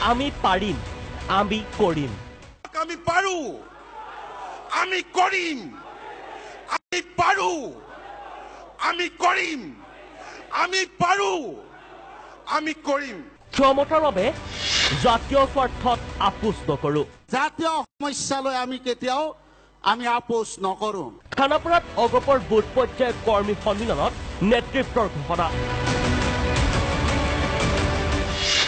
আমি পাৰিম, আমি কৰিম। আমি পাৰো, আমি কৰিম, আমি পাৰো, আমি কৰিম, আমি পাৰো, আমি কৰিম। ক্ষমতাৰ বাবে জাতীয় স্বাৰ্থত আপোচ নকৰো। জাতীয় সমস্যালৈ আমি কেতিয়াও আপোচ নকৰো। খানাপাৰাত অগপৰ বুথ পৰ্যায়ৰ কৰ্মী সন্মিলনত নেতৃত্বৰ ঘোষণা।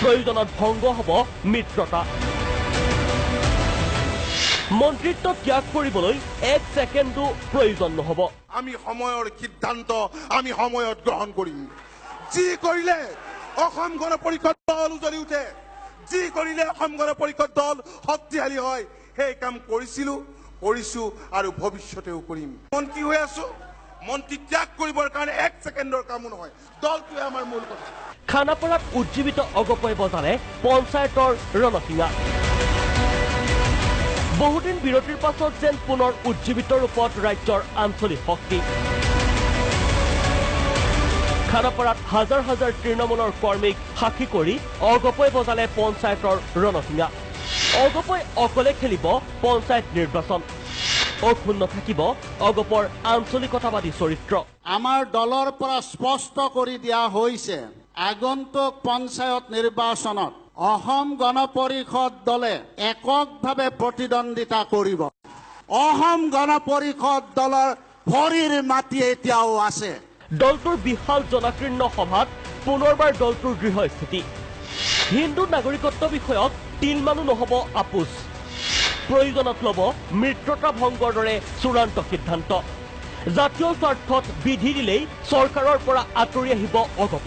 প্ৰয়োজনত ভংগ হ'ব মিত্ৰতা। মন্ত্ৰিত্ব ত্যাগ কৰিবলৈ 1 ছেকেণ্ডো প্ৰয়োজন নহ'ব। আমি সময়ৰ সিদ্ধান্ত আমি সময়ত গ্ৰহণ কৰিম। যি কৰিলে অসম গণ পৰিষদ দল উজলি উঠে, যি কৰিলে অসম গণ পৰিষদ দল শক্তিশালী হয়, সেই কাম কৰিছো আৰু ভৱিষ্যতেও কৰিম। মন্ত্ৰী হৈ আছো, মন্ত্ৰী ত্যাগ কৰিবৰ কাৰণে 1 ছেকেণ্ডৰ কামো নহয়। দলটোৱে আমাৰ মূল কথা। খানাপাৰাত উজ্জীৱিত অগপই বজালে পঞ্চায়তৰ ৰণসিঙা। বহুদিন বিৰতিৰ পাছত যেন পুনৰ উজ্জীৱিত ৰূপত ৰাজ্যৰ আঞ্চলিক শক্তি। খানাপাৰাত হাজাৰ হাজাৰ তৃণমূলৰ কৰ্মীক সাক্ষী কৰি অগপই বজালে পঞ্চায়তৰ ৰণসিঙা। অগপই অকলে খেলিব পঞ্চায়ত নিৰ্বাচন। অক্ষুণ্ণ থাকিব অগপৰ আঞ্চলিকতাবাদী চৰিত্ৰ। আমাৰ দলৰ পৰা স্পষ্ট কৰি দিয়া হৈছে, আগন্তুক পঞ্চায়ত নিৰ্বাচনত অসম গণ পৰিষদ দলে এককভাৱে প্ৰতিদ্বন্দ্বিতা কৰিব। অসম গণ পৰিষদ দলৰ ভৰিৰ মাটি এতিয়াও আছে। দলটোৰ বিশাল জনাকীৰ্ণ সভাত পুনৰবাৰ দলটোৰ দৃঢ় স্থিতি। হিন্দু নাগৰিকত্ব বিষয়ক তিলমানো নহ'ব আপোচ। প্ৰয়োজনত ল'ব মিত্ৰতা ভংগৰ দৰে চূড়ান্ত সিদ্ধান্ত। জাতীয় স্বাৰ্থত বিধি দিলেই চৰকাৰৰ পৰা আঁতৰি আহিব অগপ।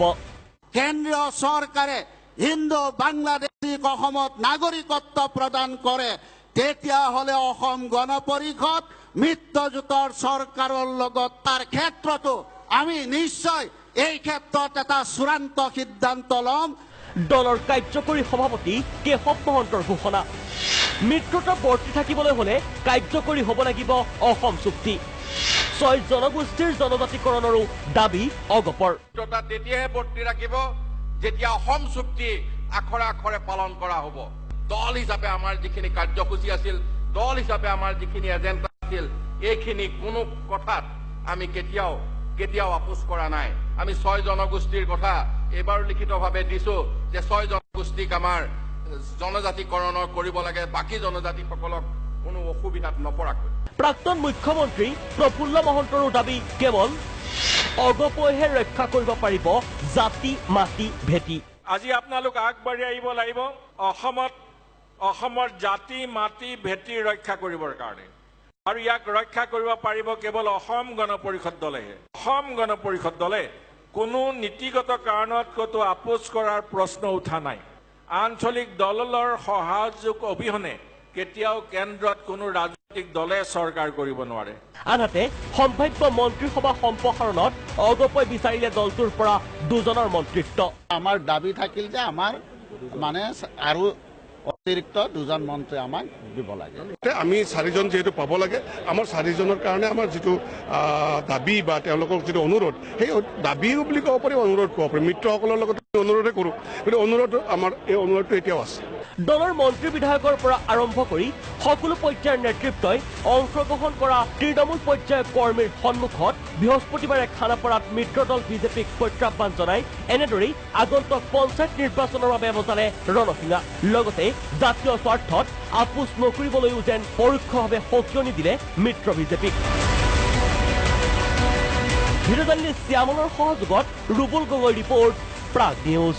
কেন্দ্ৰীয় চৰকাৰে হিন্দু বাংলাদেশীক অসমত নাগৰিকত্ব প্ৰদান কৰে, তেতিয়াহ'লে অসম গণ পৰিষদ মিত্ৰজোঁটৰ চৰকাৰৰ লগত তাৰ ক্ষেত্ৰতো আমি নিশ্চয় এই ক্ষেত্ৰত এটা চূড়ান্ত সিদ্ধান্ত ল'ম। দলৰ কাৰ্যকৰী সভাপতি কেশৱ মহন্তৰ ঘোষণা। মিত্ৰতা বৰ্তি থাকিবলৈ হ'লে কাৰ্যকৰী হ'ব লাগিব অসম চুক্তি। 6 জনগোষ্ঠীৰ জনজাতিকৰণৰো দাবী অগপৰ। মিত্ৰতা তেতিয়াহে বৰ্তি ৰাখিব যেতিয়া অসম চুক্তি আখৰে আখৰে পালন কৰা হ'ব। দল হিচাপে আমাৰ যিখিনি কাৰ্যসূচী আছিল, দল হিচাপে আমাৰ যিখিনি এজেণ্ডা আছিল, এইখিনি কোনো কথাত আমি কেতিয়াও আপোচ কৰা নাই। আমি 6 জনগোষ্ঠীৰ কথা এইবাৰো লিখিতভাৱে দিছো যে 6 জনগোষ্ঠীক আমাৰ জনজাতিকৰণৰ কৰিব লাগে, বাকী জনজাতিসকলক কোনো অসুবিধাত নপৰাকৈ। প্ৰাক্তন মুখ্যমন্ত্ৰী প্ৰফুল্ল মহন্তৰো দাবী কেৱল অগপইহে ৰক্ষা কৰিব পাৰিব জাতি মাটি ভেটি। আজি আপোনালোক আগবাঢ়ি আহিব লাগিব অসমৰ জাতি মাটি ভেটি ৰক্ষা কৰিবৰ কাৰণে, আৰু ইয়াক ৰক্ষা কৰিব পাৰিব কেৱল অসম গণ পৰিষদ দলেহে। অসম গণ পৰিষদ দলে কোনো নীতিগত কাৰণত ক'তো আপোচ কৰাৰ প্ৰশ্ন উঠা নাই। আঞ্চলিক দলৰ সহযোগ অবিহনে কেতিয়াও কেন্দ্ৰত কোনো ৰাজনৈতিক দলে চৰকাৰ কৰিব নোৱাৰে। আনহাতে সম্ভাৱ্য মন্ত্ৰীসভা সম্প্ৰসাৰণত অগপই বিচাৰিলে দলটোৰ পৰা 2জনৰ মন্ত্ৰিত্ব। আমাৰ দাবী থাকিল যে আমাৰ আৰু অতিৰিক্ত 2জন মন্ত্ৰী আমাক দিব লাগে। আমি 4জন যিহেতু পাব লাগে, আমাৰ 4জনৰ কাৰণে আমাৰ যিটো দাবী বা তেওঁলোকৰ যিটো অনুৰোধ, সেই দাবীও বুলি ক'ব পাৰি, অনুৰোধ ক'ব পাৰি। মিত্ৰসকলৰ লগত অনুৰোধে কৰোঁ, কিন্তু অনুৰোধ আমাৰ এই অনুৰোধটো এতিয়াও আছে। দলৰ মন্ত্ৰী বিধায়কৰ পৰা আৰম্ভ কৰি সকলো পৰ্যায়ৰ নেতৃত্বই অংশগ্ৰহণ কৰা তৃণমূল পৰ্যায়ৰ কৰ্মীৰ সন্মুখত বৃহস্পতিবাৰে খানাপাৰাত মিত্ৰদল বিজেপিক প্ৰত্যাহ্বান জনাই এনেদৰেই আগন্তুক পঞ্চায়ত নিৰ্বাচনৰ বাবে বজালে ৰণসিঙা। লগতে জাতীয় স্বাৰ্থত আপোচ নকৰিবলৈও যেন পৰোক্ষভাৱে সকিয়নি দিলে মিত্ৰ বিজেপিক। ভিডিঅ' জাৰ্নেলিষ্ট শ্যামলৰ সহযোগত ৰুবুল গগৈ ৰিপৰ্ট, প্ৰাগ নিউজ।